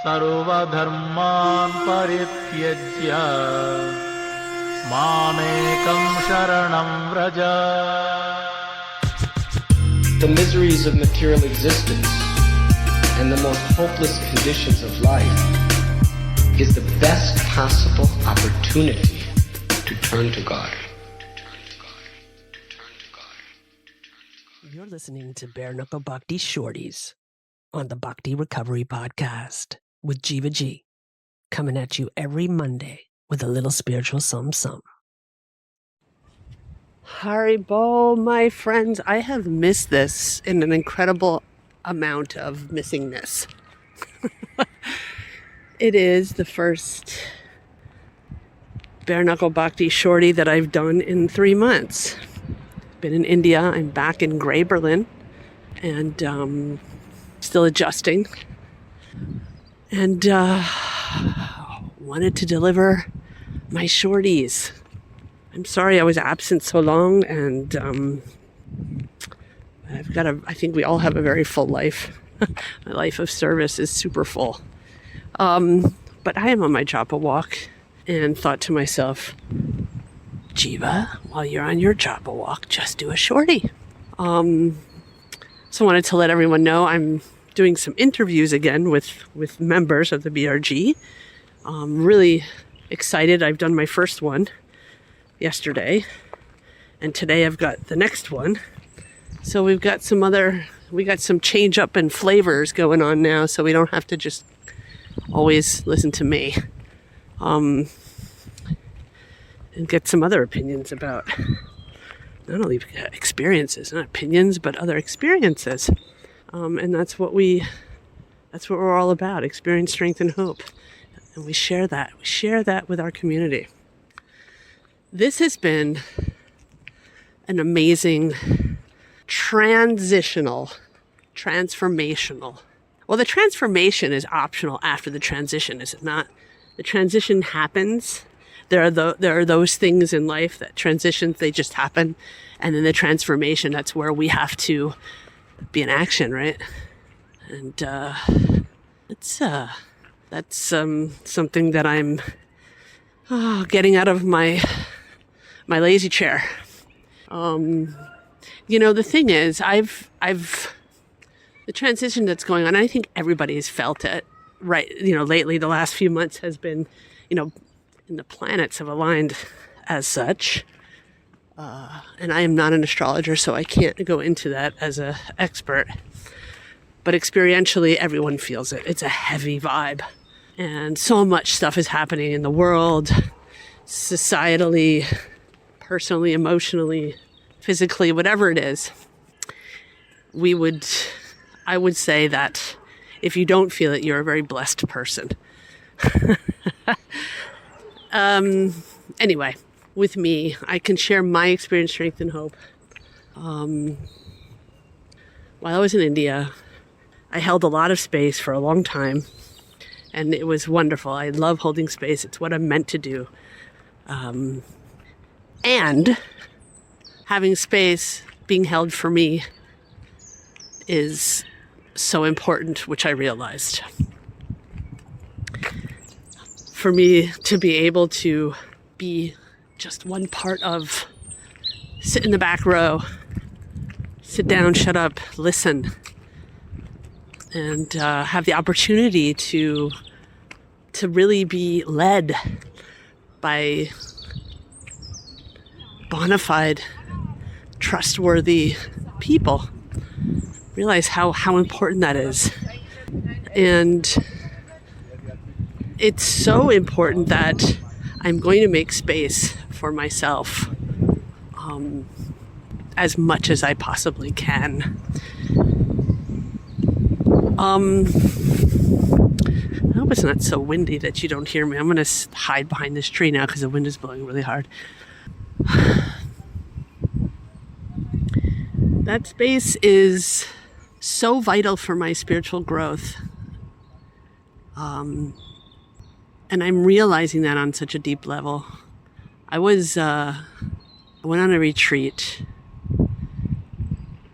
सर्वधर्मान् परित्यज्य मामेकं शरणं Vraj. The miseries of material existence and the most hopeless conditions of life is the best possible opportunity to turn to God. You're listening to Bare Knuckle Bhakti Shorties on the Bhakti Recovery Podcast with Jiva G, coming at you every Monday with a little spiritual something. Haribo, my friends, I have missed this in an incredible amount of missingness. It is the first Bare Knuckle Bhakti Shorty that I've done in 3 months. Been in India, I'm back in Grey Berlin, and still adjusting. And wanted to deliver my shorties. I'm sorry I was absent so long, and I think we all have a very full life. My life of service is super full. But I am on my japa walk and thought to myself, Jiva, while you're on your japa walk, just do a shorty. So I wanted to let everyone know I'm doing some interviews again with members of the BRG. I'm really excited. I've done my first one yesterday, and today I've got the next one. So we got some change up in flavors going on now, so we don't have to just always listen to me. And get some other opinions about not only experiences, not opinions, but other experiences. And that's what we're all about: experience, strength, and hope. And we share that. We share that with our community. This has been an amazing transformational. Well, the transformation is optional after the transition, is it not? The transition happens. There are those things in life that transitions, they just happen. And then the transformation, that's where we have to be in action, right? And that's something that I'm getting out of my lazy chair. The thing is, the transition that's going on, I think everybody has felt it, right? Lately, the last few months has been, and the planets have aligned as such. And I am not an astrologer, so I can't go into that as an expert. But experientially, everyone feels it. It's a heavy vibe. And so much stuff is happening in the world, societally, personally, emotionally, physically, whatever it is. I would say that if you don't feel it, you're a very blessed person. Anyway, with me, I can share my experience, strength, and hope. While I was in India, I held a lot of space for a long time, and it was wonderful. I love holding space. It's what I'm meant to do. And having space being held for me is so important, which I realized. For me to be able to be just one part of, sit in the back row, sit down, shut up, listen, and have the opportunity to really be led by bona fide, trustworthy people. Realize how important that is. And it's so important that I'm going to make space for myself as much as I possibly can. I hope it's not so windy that you don't hear me. I'm going to hide behind this tree now because the wind is blowing really hard. That space is so vital for my spiritual growth. And I'm realizing that on such a deep level. I went on a retreat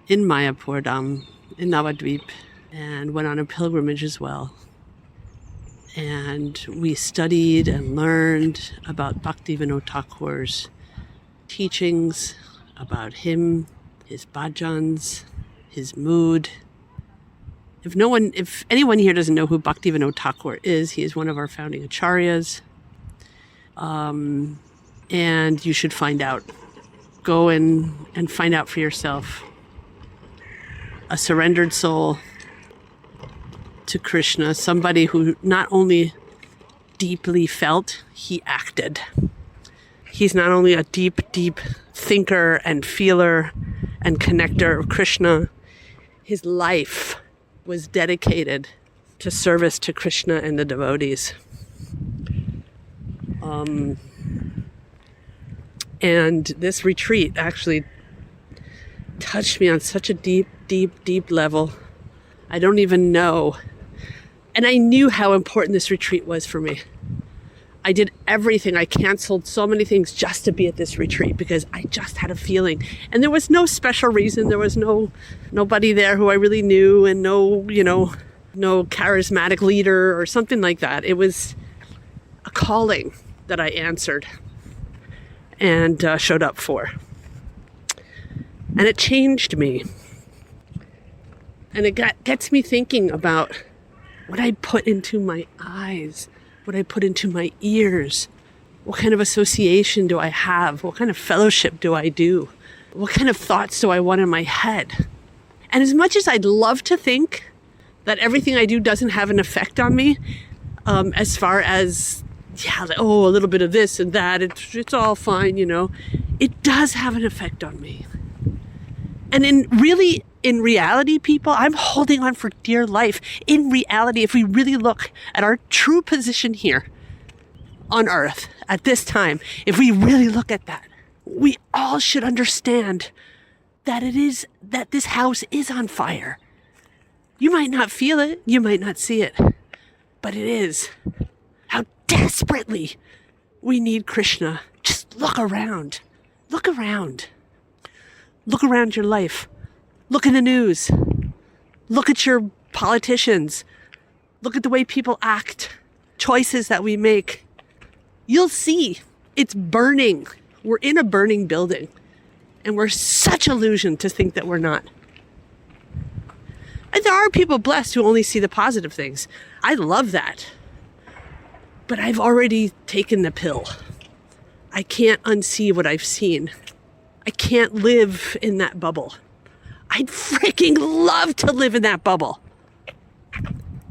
in Mayapur Dham, in Navadvip, and went on a pilgrimage as well. And we studied and learned about Bhaktivinoda Thakur's teachings, about him, his bhajans, his mood. If anyone here doesn't know who Bhaktivinoda Thakur is, he is one of our founding acharyas. And you should find out. Go and find out for yourself. A surrendered soul to Krishna, somebody who not only deeply felt, he acted. He's not only a deep, deep thinker and feeler and connector of Krishna, his life was dedicated to service to Krishna and the devotees. And this retreat actually touched me on such a deep, deep, deep level. I don't even know. And I knew how important this retreat was for me. I did everything. I canceled so many things just to be at this retreat because I just had a feeling. And there was no special reason. There was nobody there who I really knew, and no charismatic leader or something like that. It was a calling that I answered and showed up for. And it changed me. And it gets me thinking about what I put into my eyes, what I put into my ears. What kind of association do I have? What kind of fellowship do I do? What kind of thoughts do I want in my head? And as much as I'd love to think that everything I do doesn't have an effect on me, as far as, a little bit of this and that, it's all fine, it does have an effect on me. And in reality, people, I'm holding on for dear life. In reality, if we really look at our true position here on earth at this time, if we really look at that, we all should understand that this house is on fire. You might not feel it, you might not see it, but it is. How desperately we need Krishna. Just look around. Look around. Look around your life. Look in the news. Look at your politicians. Look at the way people act. Choices that we make. You'll see it's burning. We're in a burning building. And we're such illusion to think that we're not. And there are people blessed who only see the positive things. I love that. But I've already taken the pill. I can't unsee what I've seen. I can't live in that bubble. I'd freaking love to live in that bubble.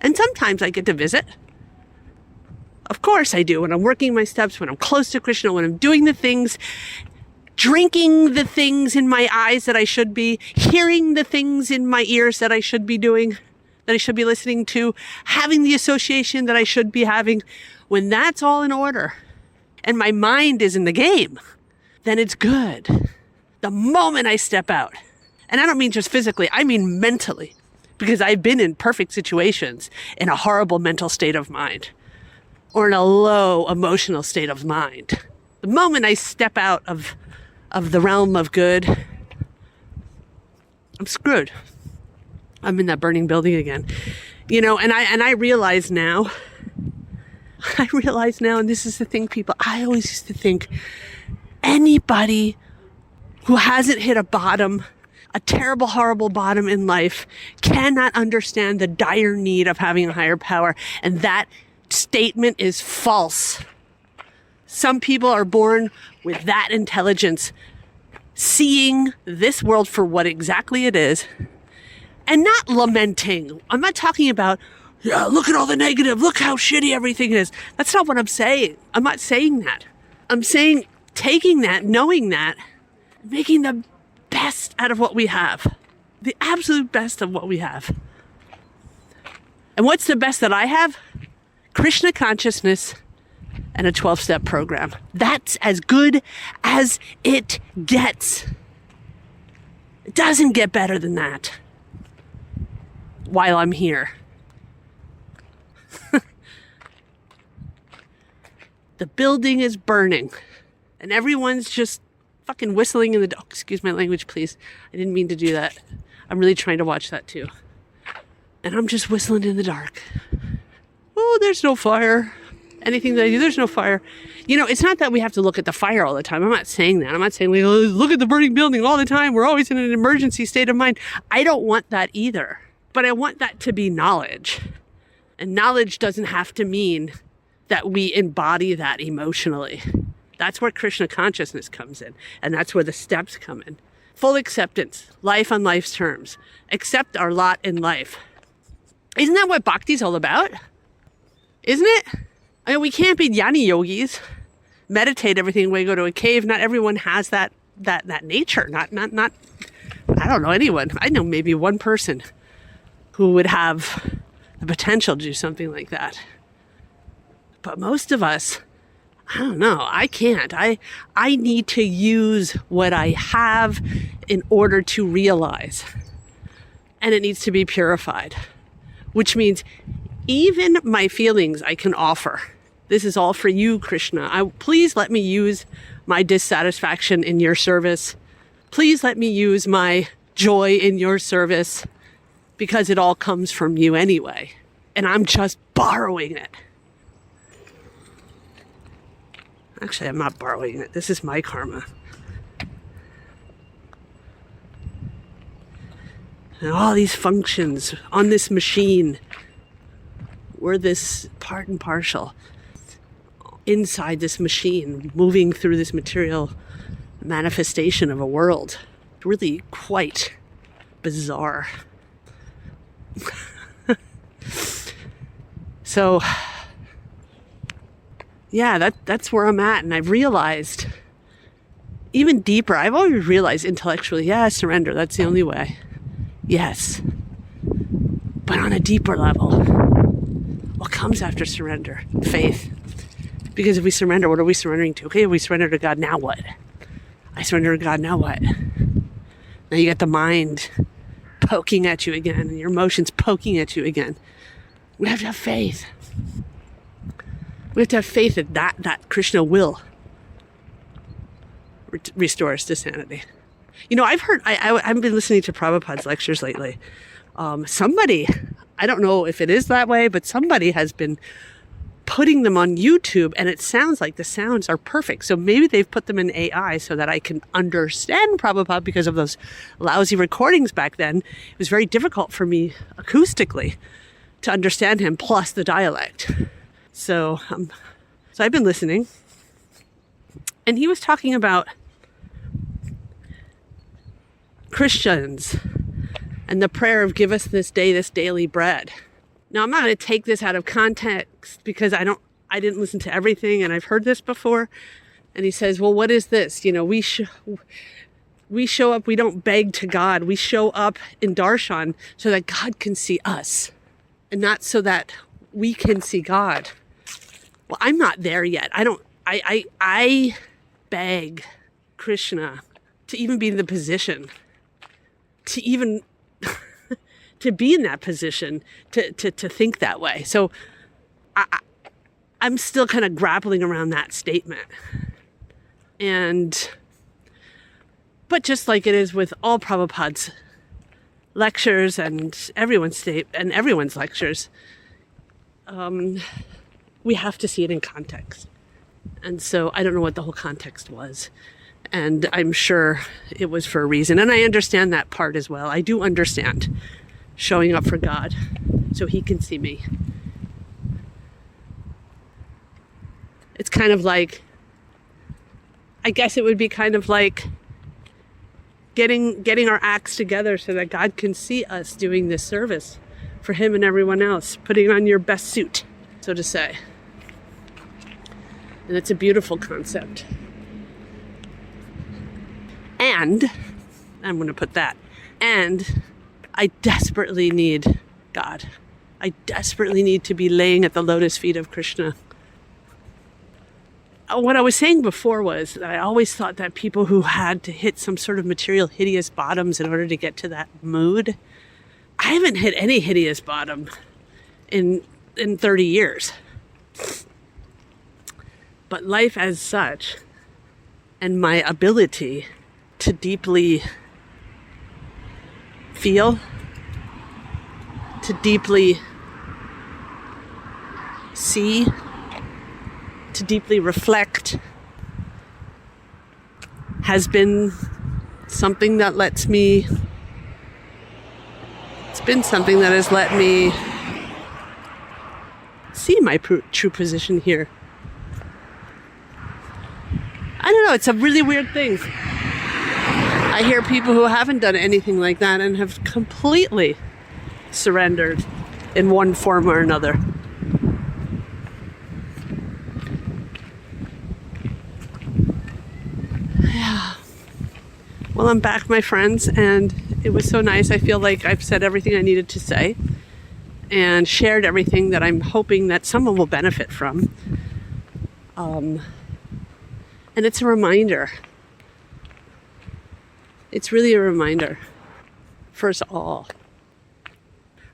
And sometimes I get to visit. Of course I do. When I'm working my steps, when I'm close to Krishna, when I'm doing the things, drinking the things in my eyes that I should be, hearing the things in my ears that I should be doing, that I should be listening to, having the association that I should be having. When that's all in order and my mind is in the game, then it's good. The moment I step out, and I don't mean just physically, I mean mentally, because I've been in perfect situations in a horrible mental state of mind or in a low emotional state of mind. The moment I step out of the realm of good, I'm screwed. I'm in that burning building again. And I realize now, and this is the thing, people, I always used to think anybody who hasn't hit a bottom, a terrible, horrible bottom in life, cannot understand the dire need of having a higher power. And that statement is false. Some people are born with that intelligence, seeing this world for what exactly it is, and not lamenting. I'm not talking about, look at all the negative, look how shitty everything is. That's not what I'm saying. I'm not saying that. I'm saying taking that, knowing that, making the best out of what we have. The absolute best of what we have. And what's the best that I have? Krishna consciousness and a 12-step program. That's as good as it gets. It doesn't get better than that while I'm here. The building is burning and everyone's just fucking whistling in the dark. Excuse my language, please. I didn't mean to do that. I'm really trying to watch that too. And I'm just whistling in the dark. Oh, oh, there's no fire. Anything that I do, there's no fire. It's not that we have to look at the fire all the time. I'm not saying that. I'm not saying, look at the burning building all the time. We're always in an emergency state of mind. I don't want that either. But I want that to be knowledge. And knowledge doesn't have to mean that we embody that emotionally. That's where Krishna consciousness comes in. And that's where the steps come in. Full acceptance, life on life's terms. Accept our lot in life. Isn't that what Bhakti's all about? Isn't it? I mean, we can't be jnani yogis, meditate everything when we go to a cave. Not everyone has that nature. Not, I don't know anyone. I know maybe one person who would have the potential to do something like that. But most of us, I don't know, I can't. I need to use what I have in order to realize. And it needs to be purified, which means even my feelings I can offer. This is all for you, Krishna. Please let me use my dissatisfaction in your service. Please let me use my joy in your service, because it all comes from you anyway. And I'm just borrowing it. Actually, I'm not borrowing it. This is my karma. And all these functions on this machine, we're this part and partial inside this machine, moving through this material manifestation of a world. Really quite bizarre. So, yeah, that's where I'm at. And I've realized even deeper, I've always realized intellectually, yeah, surrender, that's the only way. Yes. But on a deeper level, what comes after surrender? Faith. Because if we surrender, what are we surrendering to? Okay, if we surrender to God, now what? I surrender to God, now what? Now you got the mind poking at you again, and your emotions poking at you again. We have to have faith. We have to have faith that Krishna will restore us to sanity. I've heard, I've been listening to Prabhupada's lectures lately. Somebody, I don't know if it is that way, but somebody has been putting them on YouTube, and it sounds like the sounds are perfect. So maybe they've put them in AI so that I can understand Prabhupada, because of those lousy recordings back then. It was very difficult for me acoustically to understand him, plus the dialect. So I've been listening, and he was talking about Christians and the prayer of give us this day this daily bread. Now, I'm not going to take this out of context, because I didn't listen to everything, and I've heard this before. And he says, well, what is this? We show up, we don't beg to God. We show up in darshan so that God can see us, and not so that we can see God. Well, I'm not there yet. I beg Krishna to even be in the position, to even to be in that position, to think that way. So I'm still kind of grappling around that statement. But just like it is with all Prabhupada's lectures and everyone's lectures, we have to see it in context. And so I don't know what the whole context was. And I'm sure it was for a reason. And I understand that part as well. I do understand showing up for God so he can see me. It's kind of like, I guess it would be kind of like getting our acts together so that God can see us doing this service for him and everyone else, putting on your best suit, so to say. And it's a beautiful concept. And I'm going to put that. And I desperately need God. I desperately need to be laying at the lotus feet of Krishna. What I was saying before was that I always thought that people who had to hit some sort of material hideous bottoms in order to get to that mood. I haven't hit any hideous bottom in 30 years. But life as such, and my ability to deeply feel, to deeply see, to deeply reflect, has been something that it's been something that has let me see my true position here. I don't know, it's a really weird thing. I hear people who haven't done anything like that and have completely surrendered in one form or another. Yeah. Well, I'm back, my friends, and it was so nice. I feel like I've said everything I needed to say and shared everything that I'm hoping that someone will benefit from. And it's a reminder. It's really a reminder for us all.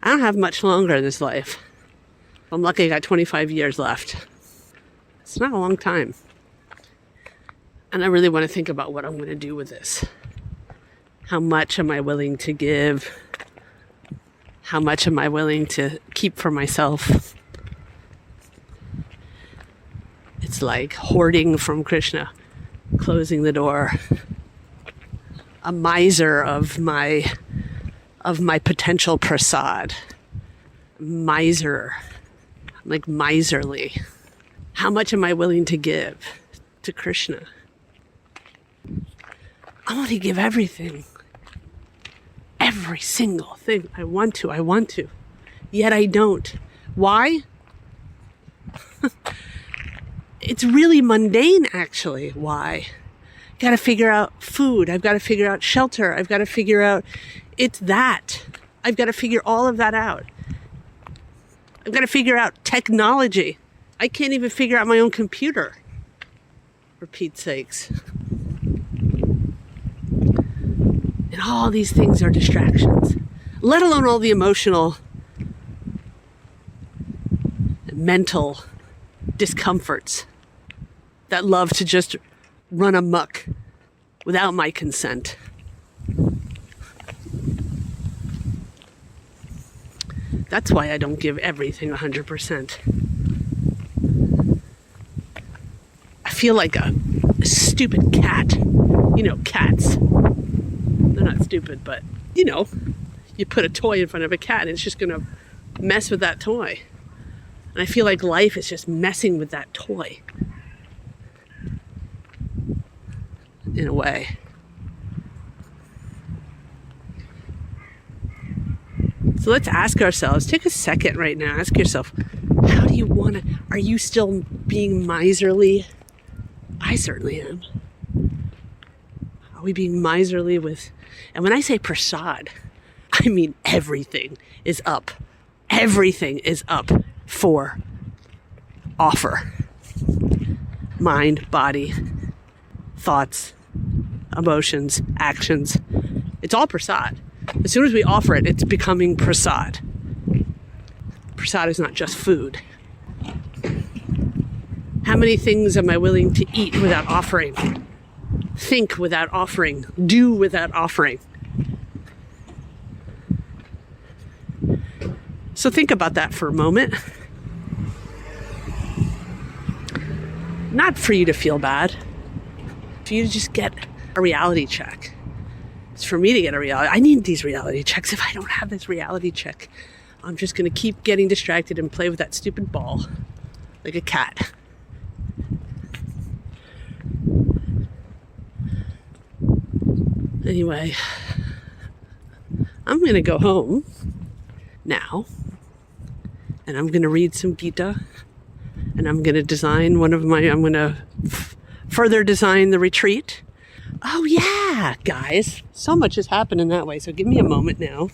I don't have much longer in this life. I'm lucky I got 25 years left. It's not a long time. And I really want to think about what I'm going to do with this. How much am I willing to give? How much am I willing to keep for myself? It's like hoarding from Krishna, closing the door. A miser of my potential prasad. Miser. Like miserly. How much am I willing to give to Krishna? I want to give everything. Every single thing. I want to. Yet I don't. Why? It's really mundane, actually. Why? I've got to figure out food. I've got to figure out shelter. I've got to figure out it's that. I've got to figure all of that out. I've got to figure out technology. I can't even figure out my own computer. For Pete's sakes. And all these things are distractions. Let alone all the emotional and mental discomforts that love to just run amok without my consent. That's why I don't give everything 100%. I feel like a stupid cat. You know, cats. They're not stupid, but, you know, you put a toy in front of a cat and it's just going to mess with that toy. And I feel like life is just messing with that toy. In a way. So let's ask ourselves, take a second right now, ask yourself, how do you want to, are you still being miserly? I certainly am. Are we being miserly with, and when I say prasad, I mean everything is up. Everything is up for offer. Mind, body, thoughts, emotions, actions. It's all prasad. As soon as we offer it, it's becoming prasad. Prasad is not just food. How many things am I willing to eat without offering? Think without offering. Do without offering. So think about that for a moment. Not for you to feel bad. For you to just get a reality check. It's for me to get a reality. I need these reality checks. If I don't have this reality check, I'm just going to keep getting distracted and play with that stupid ball like a cat. Anyway, I'm going to go home now and I'm going to read some Gita and I'm going to design I'm going to further design the retreat. Oh yeah, guys, so much has happened in that way. So give me a moment now.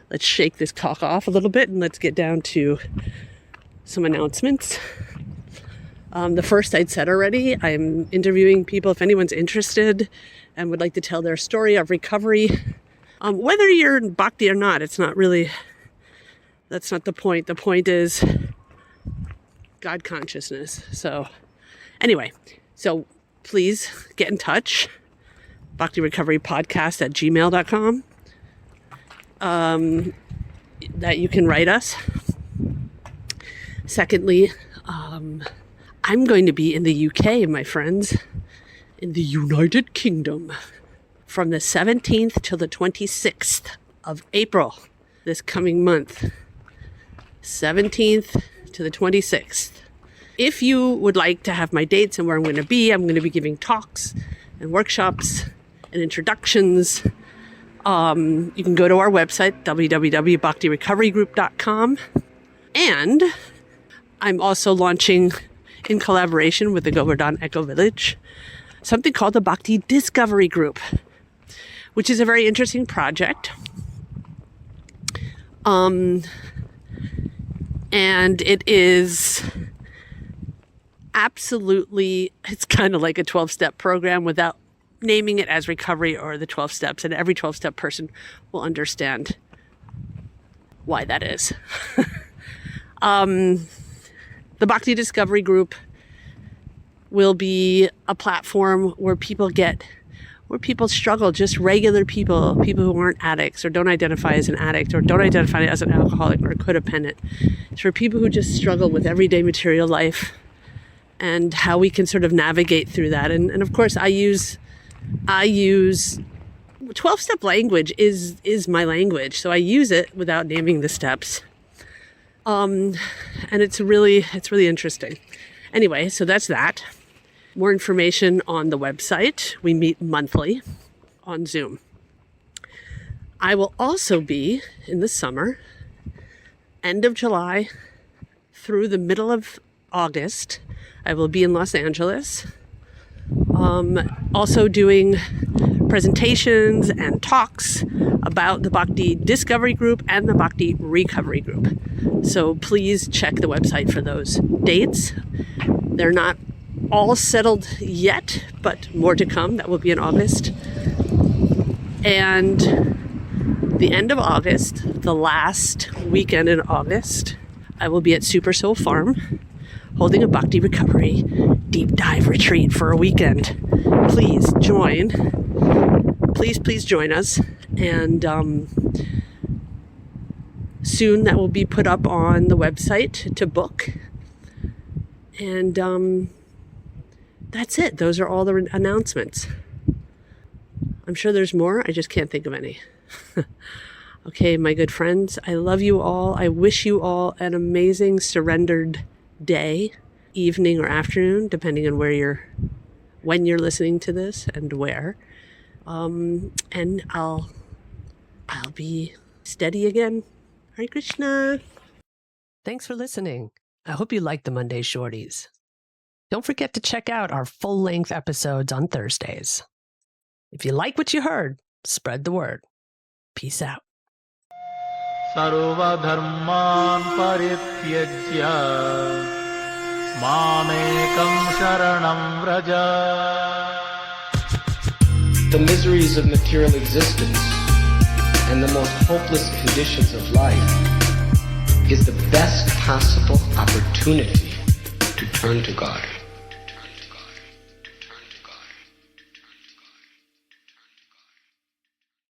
Let's shake this cock off a little bit and let's get down to some announcements. The first I'd said already, I'm interviewing people if anyone's interested and would like to tell their story of recovery. Whether you're in Bhakti or not, that's not the point. The point is God consciousness. So anyway, so please get in touch. Bhakti Recovery Podcast at gmail.com. That you can write us. Secondly, I'm going to be in the UK, my friends, in the United Kingdom, from the 17th till the 26th of April, this coming month. 17th to the 26th. If you would like to have my dates and where I'm going to be giving talks and workshops and introductions. You can go to our website, www.bhaktirecoverygroup.com. And I'm also launching, in collaboration with the Govardhan Eco Village, something called the Bhakti Discovery Group, which is a very interesting project. And it is absolutely, it's kind of like a 12-step program without naming it as recovery or the 12 steps. And every 12-step person will understand why that is. The Bhakti Discovery Group will be a platform where people struggle, just regular people who aren't addicts or don't identify as an addict or don't identify as an alcoholic or codependent. It's for people who just struggle with everyday material life and how we can sort of navigate through that. And of course, I use 12-step language is my language, so I use it without naming the steps. And it's really interesting. Anyway, so that's that. More information on the website. We meet monthly on Zoom. I will also be in the summer, end of July through the middle of August. I will be in Los Angeles. Also doing presentations and talks about the Bhakti Discovery Group and the Bhakti Recovery Group. So please check the website for those dates. They're not all settled yet, but more to come. That will be in August. And the end of August, the last weekend in August, I will be at Super Soul Farm holding a Bhakti Recovery deep dive retreat for a weekend. Please join. Please join us. And soon that will be put up on the website to book. And that's it. Those are all the announcements. I'm sure there's more. I just can't think of any. Okay, my good friends, I love you all. I wish you all an amazing surrendered day, evening or afternoon, depending on when you're listening to this and where. And I'll be steady again. Hare Krishna. Thanks for listening. I hope you liked the Monday Shorties. Don't forget to check out our full-length episodes on Thursdays. If you like what you heard, spread the word. Peace out. सर्वधर्मान् परित्यज्य मामेकं शरणं Vraj. The miseries of material existence and the most hopeless conditions of life is the best possible opportunity to turn to God.